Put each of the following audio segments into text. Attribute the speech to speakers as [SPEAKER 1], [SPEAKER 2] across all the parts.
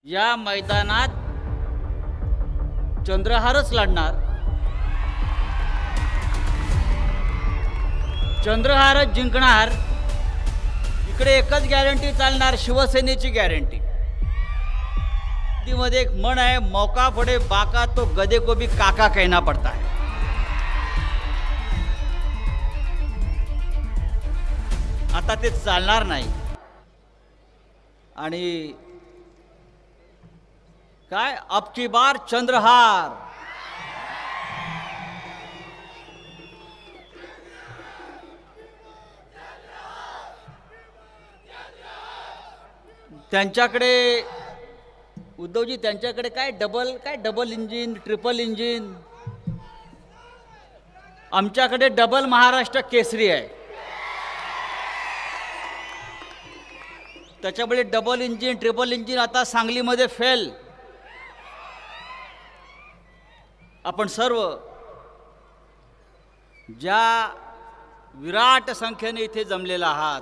[SPEAKER 1] या मैदानात चंद्रहारच लढणार, चंद्रहारच जिंकणार. इकडे एकच गॅरंटी चालणार, शिवसेनेची गॅरंटी. ती मध्ये एक म्हण आहे, मौका पडे बाका तो गधे को भी काका कहना पड़ता है. आता ते चालणार नाही. आणि काय अब की बार चंद्रहार. त्यांच्याकडे उद्धवजी, त्यांच्याकडे काय डबल इंजिन, ट्रिपल इंजिन. आमच्याकडे डबल महाराष्ट्र केसरी आहे. त्याच्यामुळे डबल इंजिन, ट्रिपल इंजिन आता सांगलीमध्ये फेल. आपण सर्व ज्या विराट संख्येने इथे जमलेला आहात,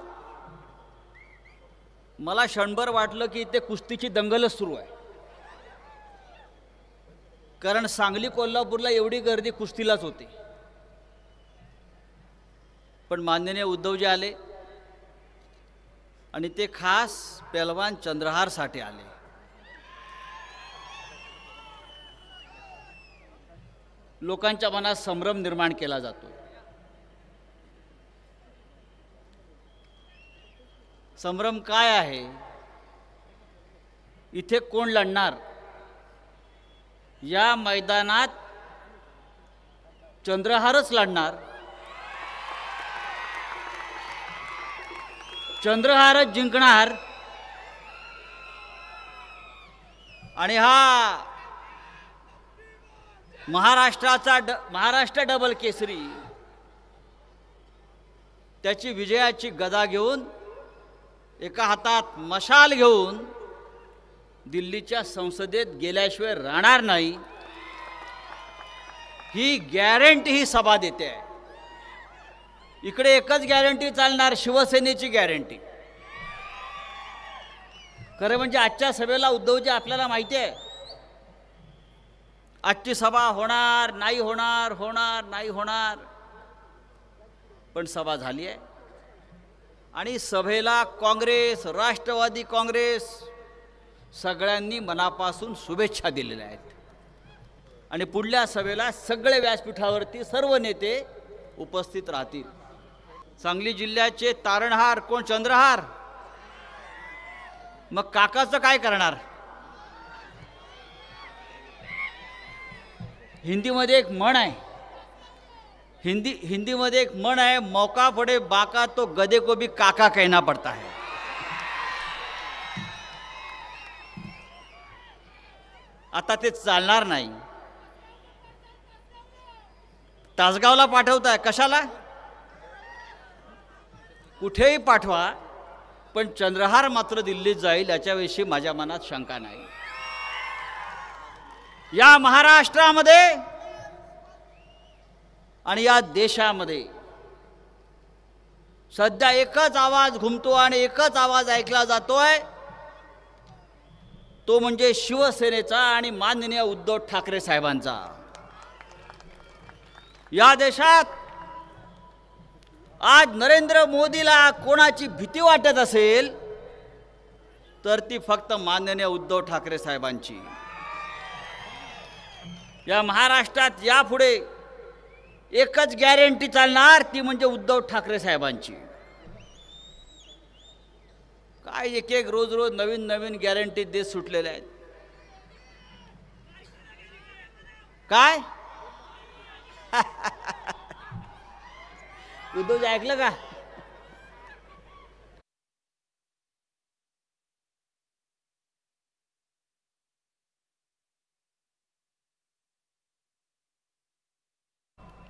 [SPEAKER 1] मला क्षणभर वाटलं की इथे कुस्तीची दंगलच सुरू आहे. कारण सांगली कोल्हापूरला एवढी गर्दी कुस्तीलाच होती. पण माननीय उद्धवजी आले आणि ते खास पेलवान चंद्रहारसाठी आले. लोकांच्या मनात संभ्रम निर्माण केला जातो. संभ्रम काय आहे? इथे कोण लढणार? या मैदानात चंद्रहारच लढणार, चंद्रहारच जिंकणार. आणि हा महाराष्ट्र डबल केसरी त्याची विजयाची गदा घेऊन, एका हातात मशाल घेऊन दिल्लीच्या संसदेत गेल्याशिवाय राहणार नाही, ही गॅरंटी ही सभा देते आहे. इकडे एकच गॅरंटी चालणार, शिवसेनेची गॅरंटी. खरं म्हणजे आजच्या सभेला उद्धवजी आपल्याला माहिती आहे, आजची सभा होणार नाही होणार, होणार नाही होणार. पण सभा झाली आहे. आणि सभेला काँग्रेस, राष्ट्रवादी काँग्रेस सगळ्यांनी मनापासून शुभेच्छा दिलेल्या आहेत. आणि पुढल्या सभेला सगळे व्यासपीठावरती सर्व नेते उपस्थित राहतील. सांगली जिल्ह्याचे तारणहार कोण? चंद्रहार. मग काकाचं काय करणार? हिंदीमध्ये एक म्हण आहे, हिंदीमध्ये एक म्हण आहे, मौका पडे बाका तो गधे को भी काका कहना पड़ता है. आता ते चालणार नाही. तासगावला पाठवताय, कशाला? कुठेही पाठवा, पण चंद्रहार मात्र दिल्लीत जाईल याच्याविषयी माझ्या मनात शंका नाही. या महाराष्ट्रामध्ये आणि या देशामध्ये सध्या एकच आवाज घुमतो आणि एकच आवाज ऐकला जातोय, तो म्हणजे शिवसेनेचा आणि माननीय उद्धव ठाकरे साहेबांचा. या देशात आज नरेंद्र मोदीला कोणाची भीती वाटत असेल तर ती फक्त माननीय उद्धव ठाकरे साहेबांची. या महाराष्ट्रात यापुढे एकच गॅरंटी चालणार, ती म्हणजे उद्धव ठाकरे साहेबांची. काय एक एक रोज नवीन नवीन गॅरंटी देत सुटलेल्या आहेत. काय उद्धवजी ऐकलं का?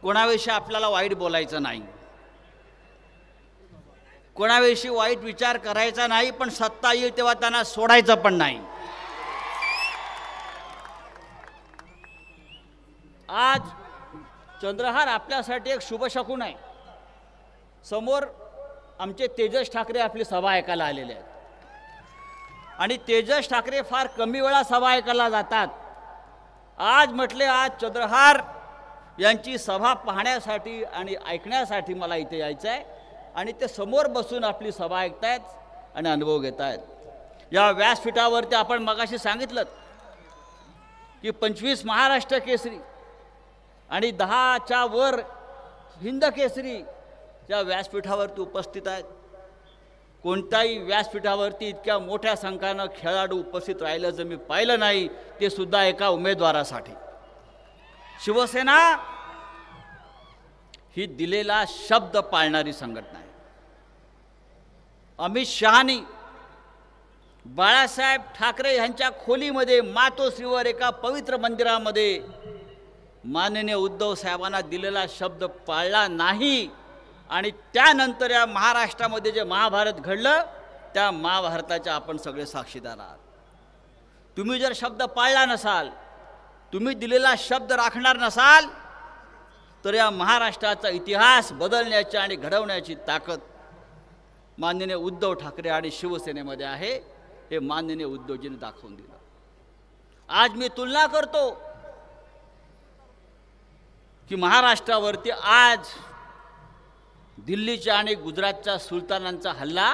[SPEAKER 1] कोणाविषयी आपल्याला वाईट बोलायचं नाही, कोणाविषयी वाईट विचार करायचा नाही, पण सत्ता येईल तेव्हा त्यांना सोडायचं पण नाही. आज चंद्रहार आपल्यासाठी एक शुभशकुन आहे. समोर आमचे तेजस ठाकरे आपली सभा ऐकायला आलेले आहेत. आणि तेजस ठाकरे फार कमी वेळा सभा ऐकायला जातात. आज म्हटले आज चंद्रहार यांची सभा पाहण्यासाठी आणि ऐकण्यासाठी मला इथे यायचं आहे आणि ते समोर बसून आपली सभा ऐकतायत आणि अनुभव घेत आहेत. या व्यासपीठावरती आपण मगाशी सांगितलं की 25 महाराष्ट्र केसरी आणि 10च्या वर हिंद केसरी या व्यासपीठावरती उपस्थित आहेत. कोणत्याही व्यासपीठावरती इतक्या मोठ्या संख्येनं खेळाडू उपस्थित राहिलं जर मी पाहिलं नाही, ते सुद्धा एका उमेदवारासाठी. शिवसेना ही दिलेला शब्द पाळणारी संघटना आहे. अमित शहानी बाळासाहेब ठाकरे यांच्या खोलीमध्ये मातोश्रीवर एका पवित्र मंदिरामध्ये माननीय उद्धव साहेबांना दिलेला शब्द पाळला नाही आणि त्यानंतर या महाराष्ट्रामध्ये जे महाभारत घडलं त्या महाभारताच्या आपण सगळे साक्षीदार आहात. तुम्ही जर शब्द पाळला नसाल, तुम्ही दिलेला शब्द राखणार नसाल, तर या महाराष्ट्राचा इतिहास बदलण्याची आणि घडवण्याची ताकद माननीय उद्धव ठाकरे आणि शिवसेनेमध्ये आहे. हे माननीय उद्धवजींनी दाखवून दिलं. आज मी तुलना करतो की महाराष्ट्रावरती आज दिल्लीच्या आणि गुजरातच्या सुलतानांचा हल्ला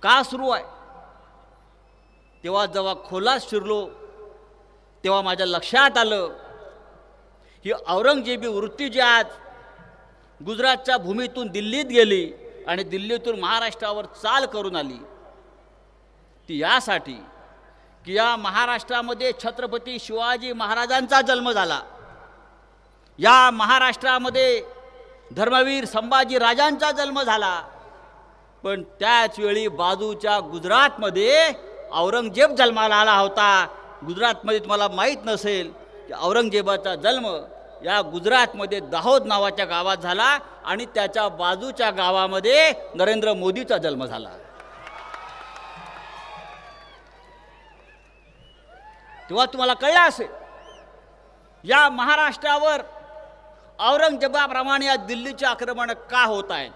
[SPEAKER 1] का सुरू आहे. तेव्हा जेव्हा खोलात शिरलो तेव्हा माझ्या लक्षात आलं की औरंगजेबी वृत्ती जी आज गुजरातच्या भूमीतून दिल्लीत गेली आणि दिल्लीतून महाराष्ट्रावर चाल करून आली, ती यासाठी की या महाराष्ट्रामध्ये छत्रपती शिवाजी महाराजांचा जन्म झाला. या महाराष्ट्रामध्ये धर्मवीर संभाजी राजांचा जन्म झाला. पण त्याच वेळी बाजूच्या गुजरातमध्ये औरंगजेब जन्माला आला होता. गुजरातमध्ये तुम्हाला माहीत नसेल की औरंगजेबाचा जन्म या गुजरातमध्ये दाहोद नावाच्या गावात झाला आणि त्याच्या बाजूच्या गावामध्ये नरेंद्र मोदीचा जन्म झाला. तेव्हा तुम्हाला कळलं असेल या महाराष्ट्रावर औरंगजेबाप्रमाणे या दिल्लीचे आक्रमण का होत आहेत.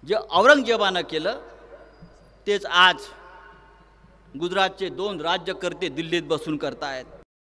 [SPEAKER 1] जे औरंगजेबानं केलं तेच आज गुजरातचे 2 राज्यकर्ते दिल्लीत बसून करतायत.